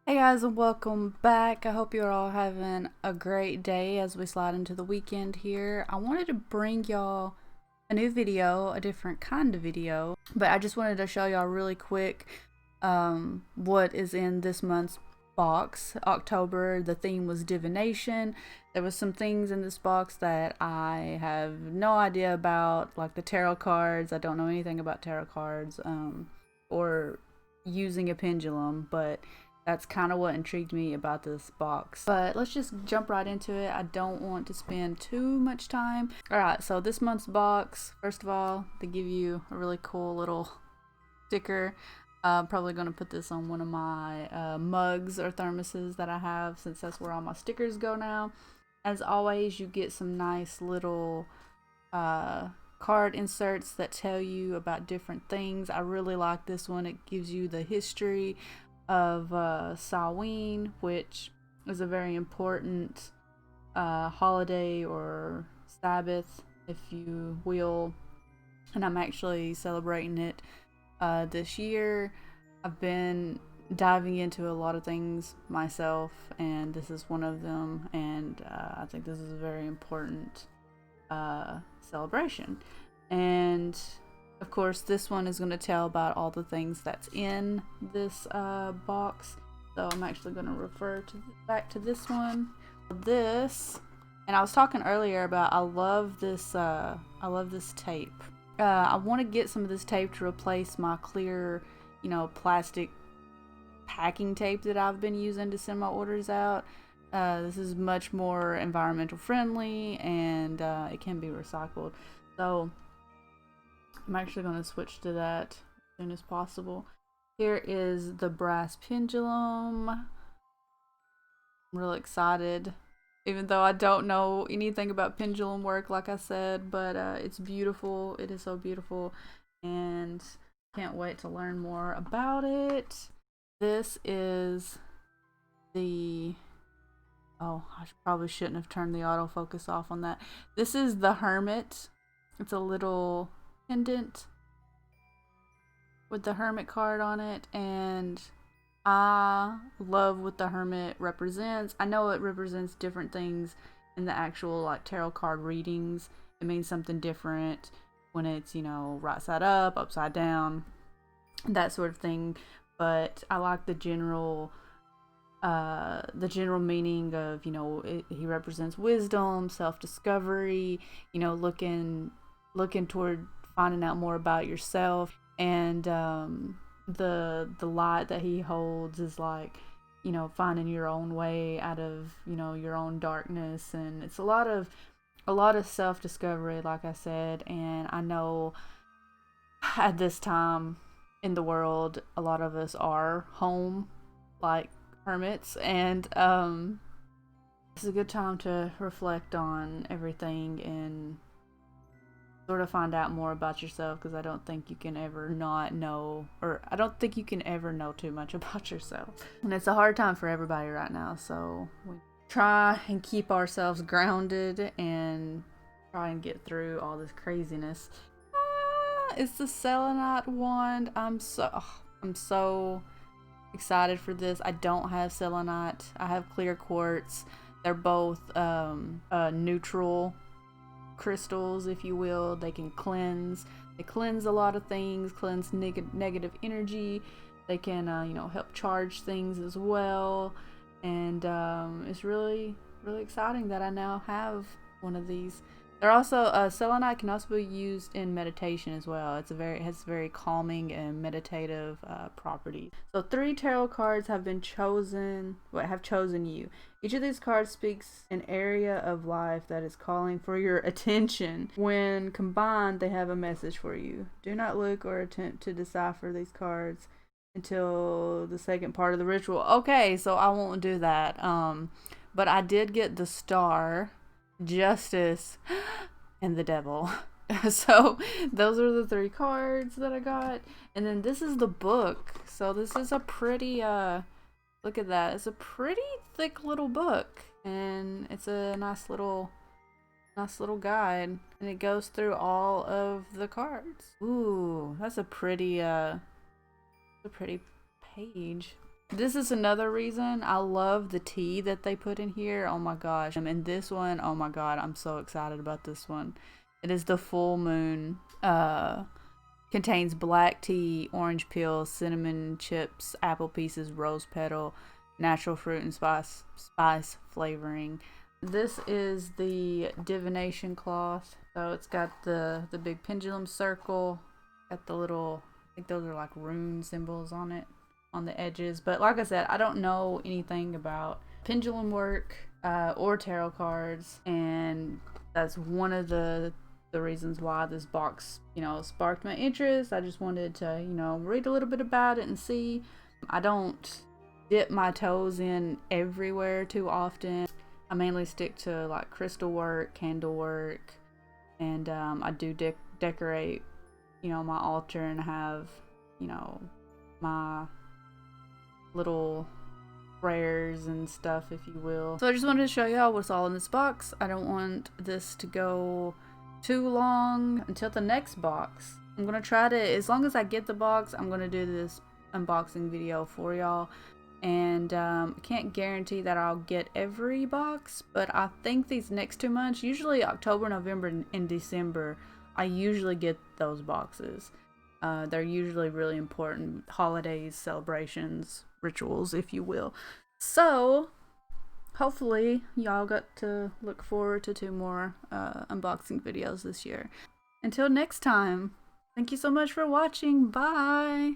Hey guys, and welcome back. I hope you're all having a great day as we slide into the weekend here. I wanted to bring y'all a new video, a different kind of video, but I just wanted to show y'all really quick what is in this month's box. October, the theme was divination. There was some things in this box that I have no idea about, like the tarot cards. I don't know anything about tarot cards or using a pendulum, but that's kind of what intrigued me about this box. But let's just jump right into it. I don't want to spend too much time. Alright, so this month's box, first of all, they give you a really cool little sticker. I'm probably going to put this on one of my mugs or thermoses that I have, since that's where all my stickers go now. As always, you get some nice little card inserts that tell you about different things. I really like this one. It gives you the history of Samhain, which is a very important holiday or Sabbath, if you will, and I'm actually celebrating it this year. I've been diving into a lot of things myself, and this is one of them, and I think this is a very important celebration. And of course, this one is going to tell about all the things that's in this box. So I'm actually going to refer back to this one. This, and I was talking earlier about I love this tape. I want to get some of this tape to replace my clear, plastic packing tape that I've been using to send my orders out. This is much more environmental friendly, and it can be recycled. So I'm actually going to switch to that as soon as possible. Here is the brass pendulum. I'm real excited, even though I don't know anything about pendulum work, like I said, but it's beautiful. It is so beautiful, and can't wait to learn more about it. This is the... Oh, I probably shouldn't have turned the autofocus off on that. This is the Hermit. It's a little pendant with the Hermit card on it, and I love what the Hermit represents. I know it represents different things in the actual like tarot card readings. It means something different when it's, right side up, upside down, that sort of thing. But I like the general meaning of, he represents wisdom, self-discovery, looking toward finding out more about yourself. And the light that he holds is like, finding your own way out of, your own darkness. And it's a lot of self-discovery, like I said. And I know at this time in the world, a lot of us are home like hermits, and it's a good time to reflect on everything and sort of find out more about yourself, because I don't think you can ever not know, or I don't think you can ever know too much about yourself. And it's a hard time for everybody right now, so we try and keep ourselves grounded and try and get through all this craziness. It's the Selenite Wand. I'm so excited for this. I don't have selenite. I have clear quartz. They're both neutral crystals, if you will. They can cleanse. They cleanse a lot of things, cleanse negative energy. They can, help charge things as well. And it's really, really exciting that I now have one of these. They're also, selenite can also be used in meditation as well. It has very calming and meditative properties. So 3 tarot cards have chosen you. Each of these cards speaks an area of life that is calling for your attention. When combined, they have a message for you. Do not look or attempt to decipher these cards until the second part of the ritual. Okay, so I won't do that. But I did get the Star, Justice, and the Devil. So those are the 3 cards that I got. And then this is the book. So this is a pretty look at that. It's a pretty thick little book, and it's a nice little guide, and it goes through all of the cards. Ooh, that's a pretty page. This is another reason I love the tea that they put in here. Oh my gosh. And this one, oh my god, I'm so excited about this one. It is the full moon. Contains black tea, orange peel, cinnamon chips, apple pieces, rose petal, natural fruit and spice flavoring. This is the Divination Cloth. So it's got the big pendulum circle, got the little, I think those are like rune symbols on it, on the edges. But like I said, I don't know anything about pendulum work or tarot cards, and that's one of the reasons why this box, sparked my interest. I just wanted to, read a little bit about it and see. I don't dip my toes in everywhere too often. I mainly stick to like crystal work, candle work, and I do decorate, my altar and have, my little prayers and stuff, if you will. So I just wanted to show y'all what's all in this box. I don't want this to go too long until the next box. I'm gonna try to, as long as I get the box, I'm gonna do this unboxing video for y'all. And I can't guarantee that I'll get every box, but I think these next 2 months, usually October, November, and December, I usually get those boxes. They're usually really important holidays, celebrations, rituals, if you will. So hopefully y'all got to look forward to 2 more unboxing videos this year. Until next time, thank you so much for watching. Bye!